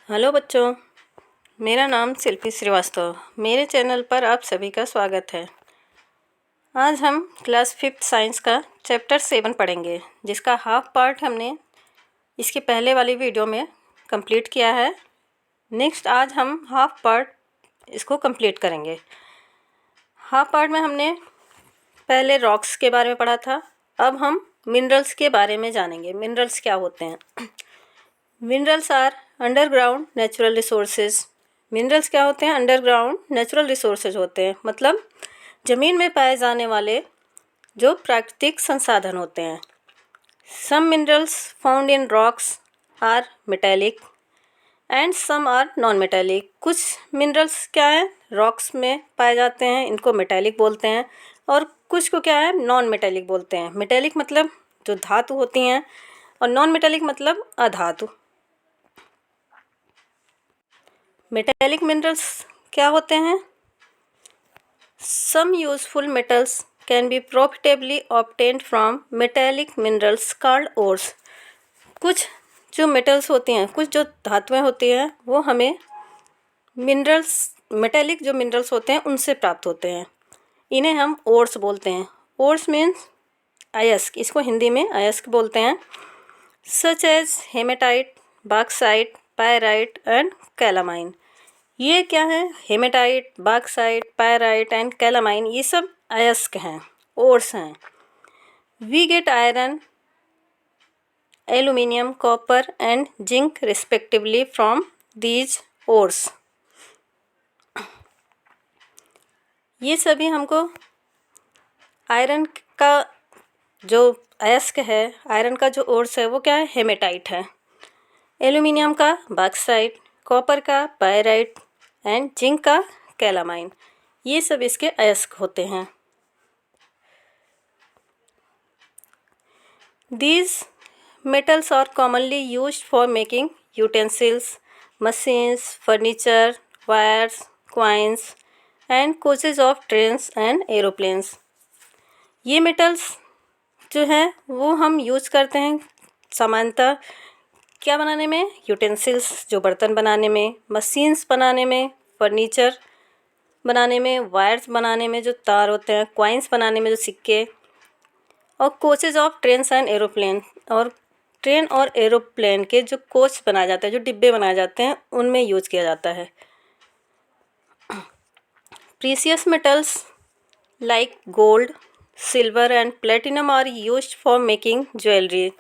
Hello बच्चों, मेरा नाम शिल्पी श्रीवास्तव। मेरे चैनल पर आप सभी का स्वागत है। आज हम क्लास 5th साइंस का चैप्टर 7 पढ़ेंगे, जिसका हाफ पार्ट हमने इसके पहले वाली वीडियो में कंप्लीट किया है। नेक्स्ट आज हम हाफ पार्ट इसको कंप्लीट करेंगे। हाफ पार्ट में हमने पहले रॉक्स के बारे में पढ़ा था। अब हम मिनरल्स के बारे में जानेंगे। मिनरल्स क्या होते हैं? Minerals are underground natural resources. Minerals क्या होते हैं? अंडरग्राउंड नेचुरल रिसोर्सेज होते हैं, मतलब ज़मीन में पाए जाने वाले जो प्राकृतिक संसाधन होते हैं। Some minerals found in rocks are metallic and some are non metallic. कुछ मिनरल्स क्या है? रॉक्स में पाए जाते हैं, इनको मेटेलिक बोलते हैं, और कुछ को क्या है? नॉन मेटेलिक बोलते हैं। मेटेलिक मतलब जो धातु होती हैं, और नॉन मेटेलिक मतलब अधातु। मेटेलिक मिनरल्स क्या होते हैं? Some useful metals can be profitably obtained from metallic minerals called ores. कुछ जो मेटल्स होती हैं, कुछ जो धातुएं होती हैं, वो हमें मिनरल्स मेटेलिक जो मिनरल्स होते हैं उनसे प्राप्त होते हैं। इन्हें हम ओर्स बोलते हैं। ओर्स मीन्स अयस्क, इसको हिंदी में अयस्क बोलते हैं। Such as haematite, bauxite, pyrite and calamine. ये क्या है? Haematite, bauxite, pyrite and calamine, ये सब अयस्क हैं, ओर्स हैं। We get iron, aluminium, copper and zinc respectively from these ores. ये सभी हमको आयरन का जो अयस्क है, आयरन का जो ओर्स है वो क्या है? हेमेटाइट है। एल्यूमिनियम का बॉक्साइट, कॉपर का पायराइट एंड जिंक का कैलामाइन, ये सब इसके अयस्क होते हैं। These metals are commonly used for making utensils, machines, furniture, wires, coins and coaches of trains and aeroplanes। ये मेटल्स जो हैं वो हम यूज करते हैं सामान्यतः क्या बनाने में? यूटेंसिल्स, जो बर्तन बनाने में, मशीन्स बनाने में, फर्नीचर बनाने में, वायर्स बनाने में जो तार होते हैं, कॉइन्स बनाने में जो सिक्के, और coaches of trains and aeroplane, और ट्रेन और एरोप्लेन के जो कोच बनाए जाते हैं, जो डिब्बे बनाए जाते हैं, उनमें यूज किया जाता है। Precious metals like gold, silver and platinum are used for making jewellery.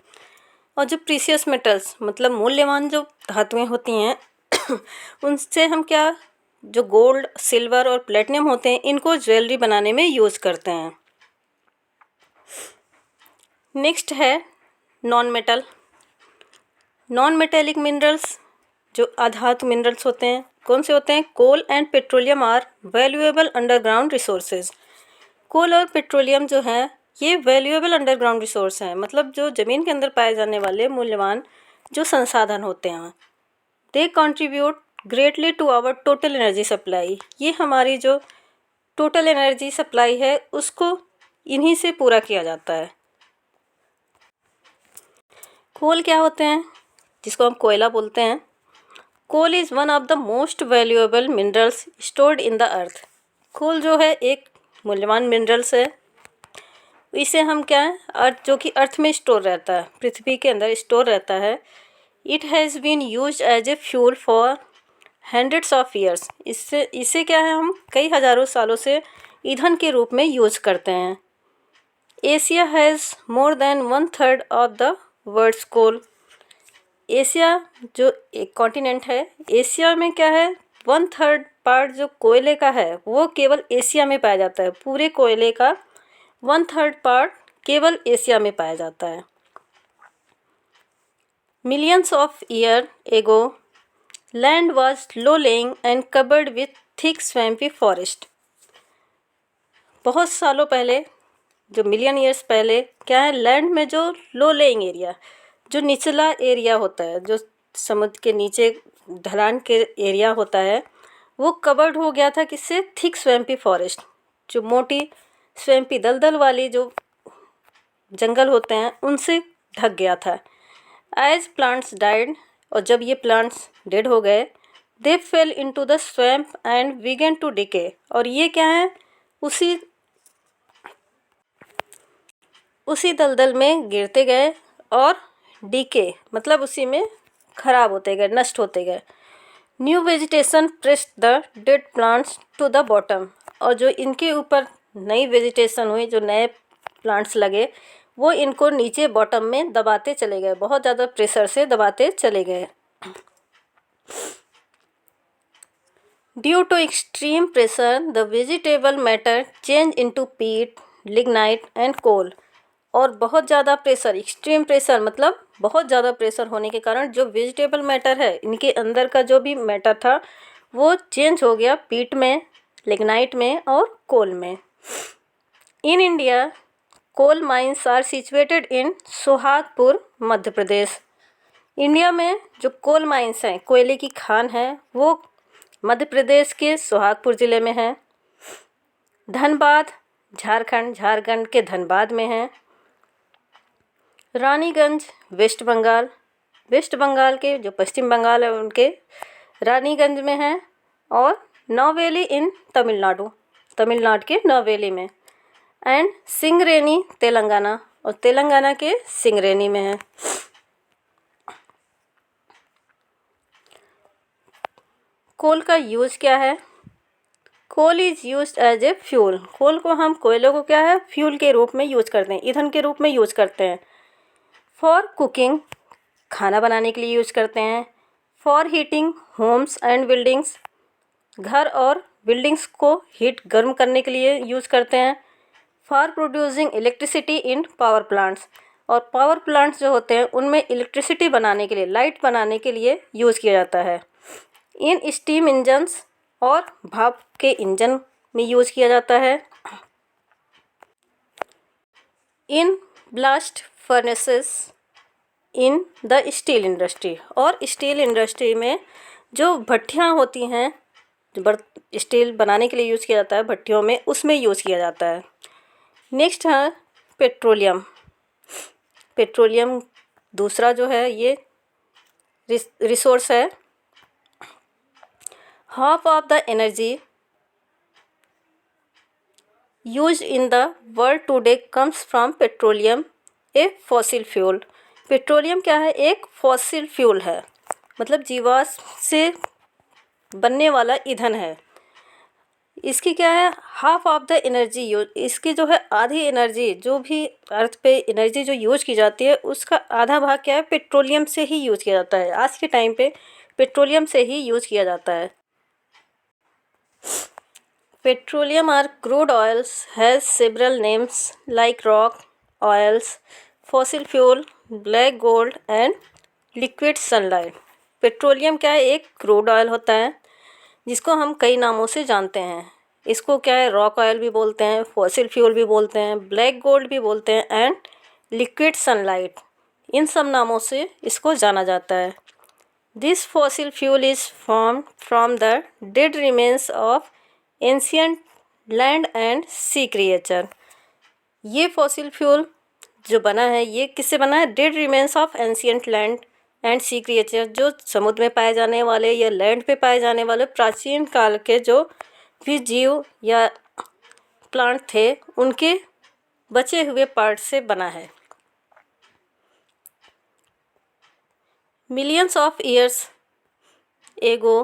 और जो प्रीसियस मेटल्स मतलब मूल्यवान जो धातुएं होती हैं उनसे हम क्या, जो गोल्ड, सिल्वर और प्लेटिनम होते हैं, इनको ज्वेलरी बनाने में यूज करते हैं। नेक्स्ट है non metal. Non metallic minerals जो अधातु मिनरल्स होते हैं, कौन से होते हैं? Coal and petroleum are valuable underground resources. Coal और पेट्रोलियम जो है ये वैल्यूएबल अंडरग्राउंड रिसोर्स हैं, मतलब जो ज़मीन के अंदर पाए जाने वाले मूल्यवान जो संसाधन होते हैं। They contribute greatly to our total energy supply. ये हमारी जो टोटल एनर्जी सप्लाई है उसको इन्हीं से पूरा किया जाता है। कोल क्या होते हैं? जिसको हम कोयला बोलते हैं। Coal is one of the most valuable minerals stored in the earth. Coal जो है एक मूल्यवान मिनरल्स है। इसे हम क्या है, अर्थ जो कि अर्थ में स्टोर रहता है, पृथ्वी के अंदर स्टोर रहता है। It has been use as a fuel for hundreds of years. इसे क्या है, हम कई हज़ारों सालों से ईंधन के रूप में यूज करते हैं। Asia has more than 1/3 of the world's coal. Asia जो एक कॉन्टिनेंट है, एशिया में क्या है, 1/3 पार्ट जो कोयले का है वो केवल एशिया में पाया जाता है। पूरे कोयले का 1/3 पार्ट केवल एशिया में पाया जाता है। Millions of year ago land was low laying and covered with thick swampy forest. बहुत सालों पहले, जो मिलियन ईयर्स पहले क्या है, लैंड में जो लो लेइंग एरिया, जो निचला एरिया होता है, जो समुद्र के नीचे ढलान के एरिया होता है, वो कवर्ड हो गया था किससे? Thick swampy forest. जो मोटी स्वैम्पी दलदल वाली जो जंगल होते हैं उनसे ढक गया था। एज प्लांट्स डाइड और जब ये प्लांट्स डेड हो गए, they fell into the swamp and began to decay. और ये क्या है, उसी दलदल में गिरते गए और डीके मतलब उसी में खराब होते गए, नष्ट होते गए। New vegetation pressed the dead plants to the bottom. और जो इनके ऊपर नई वेजिटेशन हुई, जो नए प्लांट्स लगे, वो इनको नीचे बॉटम में दबाते चले गए, बहुत ज़्यादा प्रेशर से दबाते चले गए। Due to extreme pressure the vegetable matter change into peat, lignite and coal. और बहुत ज़्यादा प्रेशर, एक्सट्रीम प्रेशर मतलब बहुत ज़्यादा प्रेशर होने के कारण जो वेजिटेबल मैटर है, इनके अंदर का जो भी मैटर था वो चेंज हो गया पीट में, लिग्नाइट में और कोल में। In India coal mines are situated in Sohagpur, Madhya Pradesh. India में जो कोल माइंस हैं, कोयले की खान है, वो मध्य प्रदेश के सोहागपुर ज़िले में है। धनबाद झारखंड के धनबाद में है। रानीगंज वेस्ट बंगाल के जो पश्चिम बंगाल है उनके रानीगंज में है। और नौवेली इन तमिलनाडु के नौवेली में। एंड सिंगरेनी तेलंगाना, और तेलंगाना के सिंगरेनी में है। कोल का यूज़ क्या है? Coal is used as a fuel. Coal को हम कोयले को क्या है, फ्यूल के रूप में यूज़ करते हैं, ईंधन के रूप में यूज़ करते हैं। फॉर कुकिंग, खाना बनाने के लिए यूज़ करते हैं। For heating homes and buildings, घर और बिल्डिंग्स को हीट गर्म करने के लिए यूज़ करते हैं। For producing electricity in power plants, और पावर प्लांट्स जो होते हैं उनमें इलेक्ट्रिसिटी बनाने के लिए, लाइट बनाने के लिए यूज़ किया जाता है। इन स्टीम इंजन्स, और भाप के इंजन में यूज़ किया जाता है। In blast furnaces in the steel industry, और स्टील इंडस्ट्री में जो भट्टियाँ होती हैं, जो स्टील बनाने के लिए यूज़ किया जाता है भट्टियों में, उसमें यूज़ किया जाता है। नेक्स्ट है पेट्रोलियम दूसरा जो है ये रिसोर्स है। Half of the energy used in the world today comes from petroleum, a fossil fuel। Petroleum क्या है, एक फॉसिल फ्यूल है, मतलब जीवाश्म से बनने वाला ईंधन है। इसकी क्या है, half of the energy use, इसकी जो है आधी एनर्जी, जो भी अर्थ पे एनर्जी जो यूज की जाती है उसका आधा भाग क्या है, पेट्रोलियम से ही यूज किया जाता है। आज के टाइम पे पेट्रोलियम से ही यूज किया जाता है। Petroleum or crude oils has several names like rock, oils, fossil fuel, black gold and liquid sunlight। Petroleum क्या है, एक क्रूड ऑयल होता है जिसको हम कई नामों से जानते हैं। इसको क्या है, रॉक ऑयल भी बोलते हैं, फॉसिल फ्यूल भी बोलते हैं, ब्लैक गोल्ड भी बोलते हैं एंड लिक्विड सनलाइट, इन सब नामों से इसको जाना जाता है। This fossil fuel is formed from the dead remains of ancient land and sea creature. ये फॉसिल फ्यूल जो बना है ये किससे बना है, dead remains of ancient land and sea creature, जो समुद्र में पाए जाने वाले या लैंड पे पाए जाने वाले प्राचीन काल के जो भी जीव या प्लांट थे उनके बचे हुए पार्ट से बना है। Millions of years ago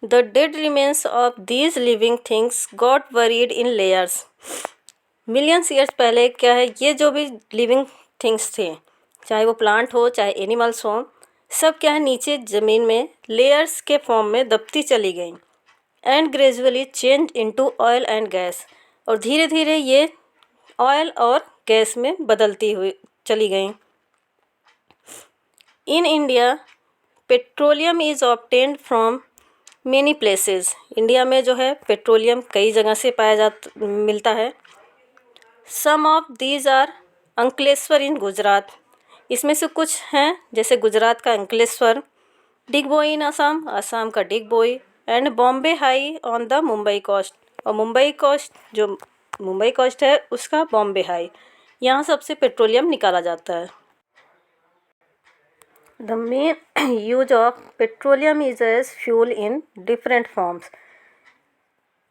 The dead remains of these living things got buried in layers। Millions years पहले क्या है, ये जो भी लिविंग थिंग्स थे, चाहे वो प्लांट हो चाहे एनिमल्स हो, सब क्या है नीचे ज़मीन में लेयर्स के फॉर्म में दबती चली गई। And gradually change into oil and gas, और धीरे धीरे ये ऑयल और गैस में बदलती हुई चली गई। In India petroleum is obtained from many places. India में जो है पेट्रोलियम कई जगह से मिलता है। सम ऑफ दीज आर अंकलेश्वर इन गुजरात, इसमें से कुछ हैं जैसे गुजरात का अंकलेश्वर, डिगबोई इन असम का Digboi and Bombay high on the Mumbai coast, और मुंबई कोस्ट है उसका बॉम्बे हाई, यहाँ सबसे पेट्रोलियम निकाला जाता है। The main use of petroleum is as fuel in different forms.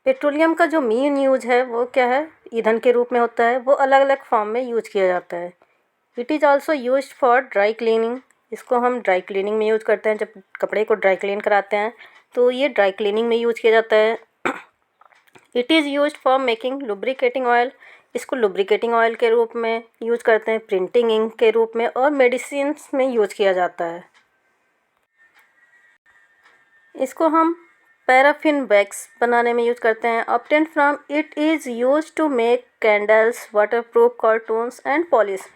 Petroleum का जो मेन यूज है वो क्या है, ईंधन के रूप में होता है। वो अलग अलग फॉर्म में यूज किया जाता है। It is also use for dry cleaning. इसको हम ड्राई क्लीनिंग में यूज करते हैं, जब कपड़े को ड्राई क्लीन कराते हैं तो ये ड्राई क्लीनिंग में यूज किया जाता है। It is use for making lubricating oil. इसको लुब्रिकेटिंग ऑयल के रूप में यूज करते हैं, प्रिंटिंग इंक के रूप में और मेडिसिन्स में यूज किया जाता है। इसको हम पैराफिन वैक्स बनाने में यूज करते हैं। Obtain from it is use to make candles, waterproof cartoons and polish.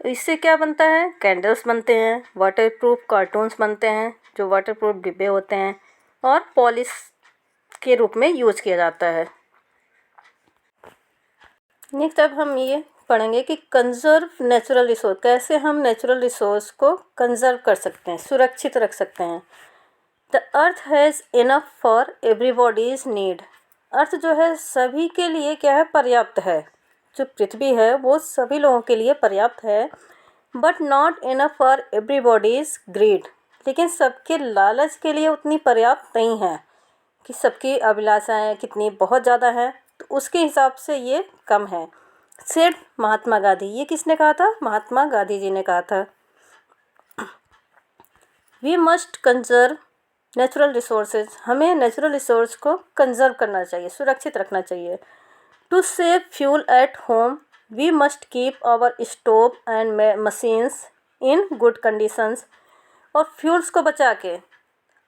इससे क्या बनता है, कैंडल्स बनते हैं, वाटरप्रूफ कार्टून्स बनते हैं जो वाटरप्रूफ डिब्बे होते हैं, और पॉलिश के रूप में यूज किया जाता है। नेक्स्ट अब हम ये पढ़ेंगे कि कंजर्व नेचुरल रिसोर्स, कैसे हम नेचुरल रिसोर्स को कंजर्व कर सकते हैं, सुरक्षित रख सकते हैं। The earth has enough for everybody's need. Earth जो है सभी के लिए क्या है, पर्याप्त है। जो पृथ्वी है वो सभी लोगों के लिए पर्याप्त है, but not enough for everybody's greed. लेकिन सबके लालच के लिए उतनी पर्याप्त नहीं है कि सबकी अभिलाषाएं कितनी बहुत ज़्यादा हैं, तो उसके हिसाब से ये कम है। सेड महात्मा गांधी। ये किसने कहा था, महात्मा गांधी जी ने कहा था। We must conserve natural resources. हमें नेचुरल रिसोर्स को कंजर्व करना चाहिए, सुरक्षित रखना चाहिए। To save fuel at home we must keep our stove and machines in good conditions. और फ्यूल्स को बचा के,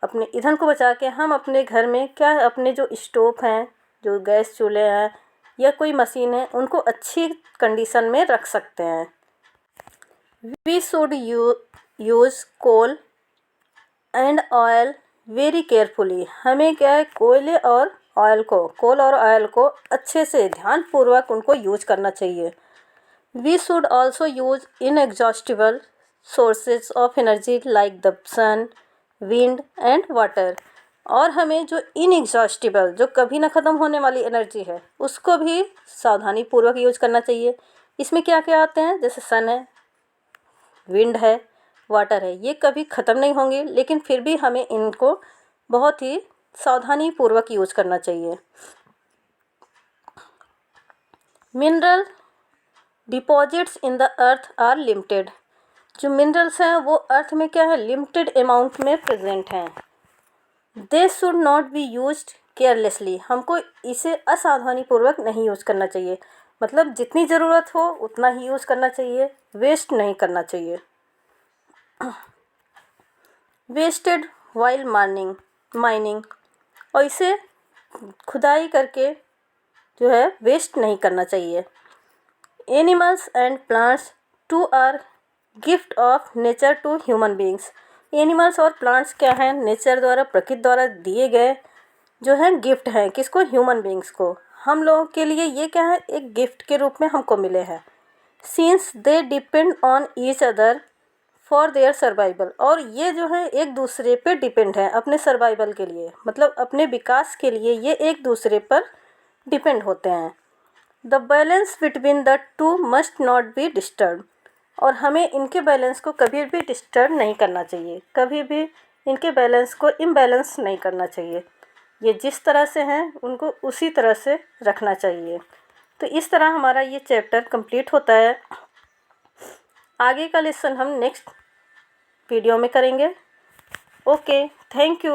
अपने ईंधन को बचा के हम अपने घर में क्या है, अपने जो स्टोव हैं, जो गैस चूल्हे हैं या कोई मशीन है, उनको अच्छी कंडीशन में रख सकते हैं। We should use coal and oil very carefully. हमें क्या है, कोल और ऑयल को अच्छे से ध्यानपूर्वक उनको यूज करना चाहिए। We should also use inexhaustible sources of energy like the sun, wind and water. और हमें जो इनएग्जॉस्टिबल, जो कभी ना ख़त्म होने वाली एनर्जी है, उसको भी सावधानी पूर्वक यूज करना चाहिए। इसमें क्या क्या आते हैं, जैसे सन है, विंड है, वाटर है, ये कभी ख़त्म नहीं होंगे, लेकिन फिर भी हमें इनको बहुत ही सावधानी पूर्वक यूज करना चाहिए। Mineral deposits in the earth are limited. जो मिनरल्स हैं वो अर्थ में क्या है, लिमिटेड अमाउंट में प्रेजेंट हैं। They should not be used carelessly. हमको इसे असावधानी पूर्वक नहीं यूज करना चाहिए। मतलब जितनी ज़रूरत हो उतना ही यूज करना चाहिए, वेस्ट नहीं करना चाहिए। वेस्टेड वाइल माइनिंग, और इसे खुदाई करके जो है वेस्ट नहीं करना चाहिए। Animals and plants too are gift of nature to human beings. Animals और प्लांट्स क्या हैं, नेचर द्वारा, प्रकृति द्वारा दिए गए जो हैं गिफ्ट हैं, किसको, ह्यूमन बींग्स को। हम लोगों के लिए ये क्या है, एक गिफ्ट के रूप में हमको मिले हैं। Since they depend on each other for their survival. और ये जो है एक दूसरे पे डिपेंड है अपने सर्वाइवल के लिए, मतलब अपने विकास के लिए ये एक दूसरे पर डिपेंड होते हैं। The balance between the two must not be disturb. और हमें इनके बैलेंस को कभी भी डिस्टर्ब नहीं करना चाहिए, कभी भी इनके बैलेंस को इम्बैलेंस नहीं करना चाहिए। ये जिस तरह से हैं उनको उसी तरह से रखना चाहिए। तो इस तरह हमारा ये चैप्टर कंप्लीट होता है। आगे का लेसन हम नेक्स्ट वीडियो में करेंगे। Okay, thank you.